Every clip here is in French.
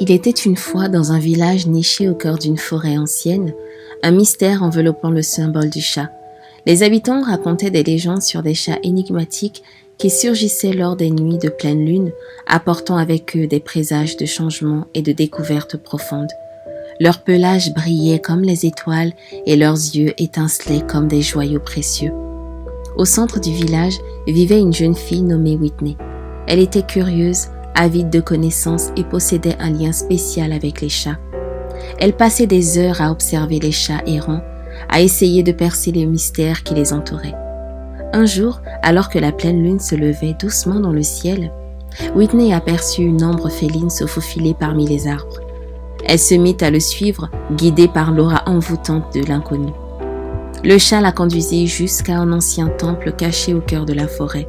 Il était une fois dans un village niché au cœur d'une forêt ancienne, un mystère enveloppant le symbole du chat. Les habitants racontaient des légendes sur des chats énigmatiques qui surgissaient lors des nuits de pleine lune, apportant avec eux des présages de changements et de découvertes profondes. Leur pelage brillait comme les étoiles et leurs yeux étincelaient comme des joyaux précieux. Au centre du village vivait une jeune fille nommée Whitney. Elle était curieuse, avide de connaissances et possédait un lien spécial avec les chats. Elle passait des heures à observer les chats errants, à essayer de percer les mystères qui les entouraient. Un jour, alors que la pleine lune se levait doucement dans le ciel, Whitney aperçut une ombre féline se faufiler parmi les arbres. Elle se mit à le suivre, guidée par l'aura envoûtante de l'inconnu. Le chat la conduisit jusqu'à un ancien temple caché au cœur de la forêt.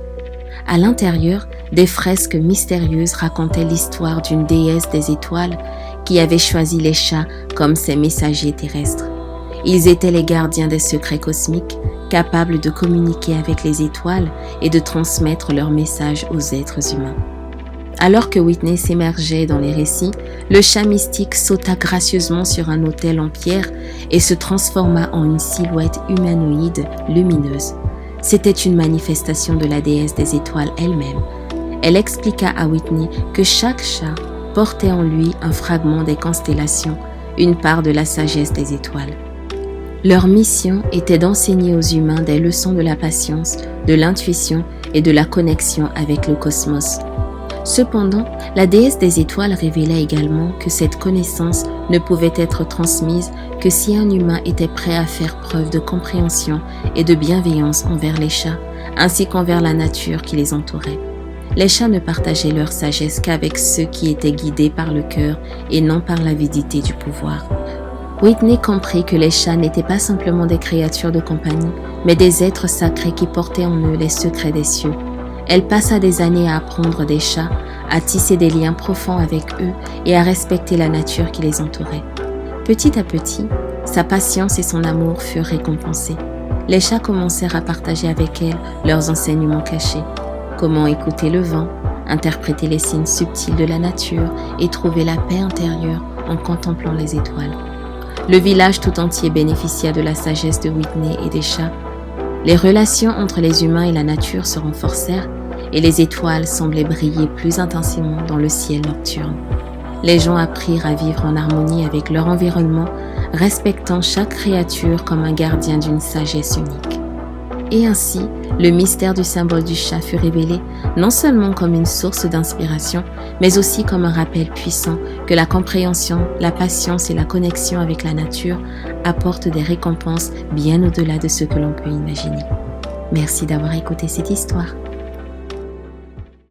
À l'intérieur, des fresques mystérieuses racontaient l'histoire d'une déesse des étoiles qui avait choisi les chats comme ses messagers terrestres. Ils étaient les gardiens des secrets cosmiques, capables de communiquer avec les étoiles et de transmettre leurs messages aux êtres humains. Alors que Whitney s'immergeait dans les récits, le chat mystique sauta gracieusement sur un autel en pierre et se transforma en une silhouette humanoïde lumineuse. C'était une manifestation de la déesse des étoiles elle-même. Elle expliqua à Whitney que chaque chat portait en lui un fragment des constellations, une part de la sagesse des étoiles. Leur mission était d'enseigner aux humains des leçons de la patience, de l'intuition et de la connexion avec le cosmos. Cependant, la déesse des étoiles révélait également que cette connaissance ne pouvait être transmise que si un humain était prêt à faire preuve de compréhension et de bienveillance envers les chats, ainsi qu'envers la nature qui les entourait. Les chats ne partageaient leur sagesse qu'avec ceux qui étaient guidés par le cœur et non par l'avidité du pouvoir. Whitney comprit que les chats n'étaient pas simplement des créatures de compagnie, mais des êtres sacrés qui portaient en eux les secrets des cieux. Elle passa des années à apprendre des chats, à tisser des liens profonds avec eux et à respecter la nature qui les entourait. Petit à petit, sa patience et son amour furent récompensés. Les chats commencèrent à partager avec elle leurs enseignements cachés. Comment écouter le vent, interpréter les signes subtils de la nature et trouver la paix intérieure en contemplant les étoiles. Le village tout entier bénéficia de la sagesse de Whitney et des chats. Les relations entre les humains et la nature se renforcèrent et les étoiles semblaient briller plus intensément dans le ciel nocturne. Les gens apprirent à vivre en harmonie avec leur environnement, respectant chaque créature comme un gardien d'une sagesse unique. Et ainsi, le mystère du symbole du chat fut révélé non seulement comme une source d'inspiration, mais aussi comme un rappel puissant que la compréhension, la patience et la connexion avec la nature apportent des récompenses bien au-delà de ce que l'on peut imaginer. Merci d'avoir écouté cette histoire.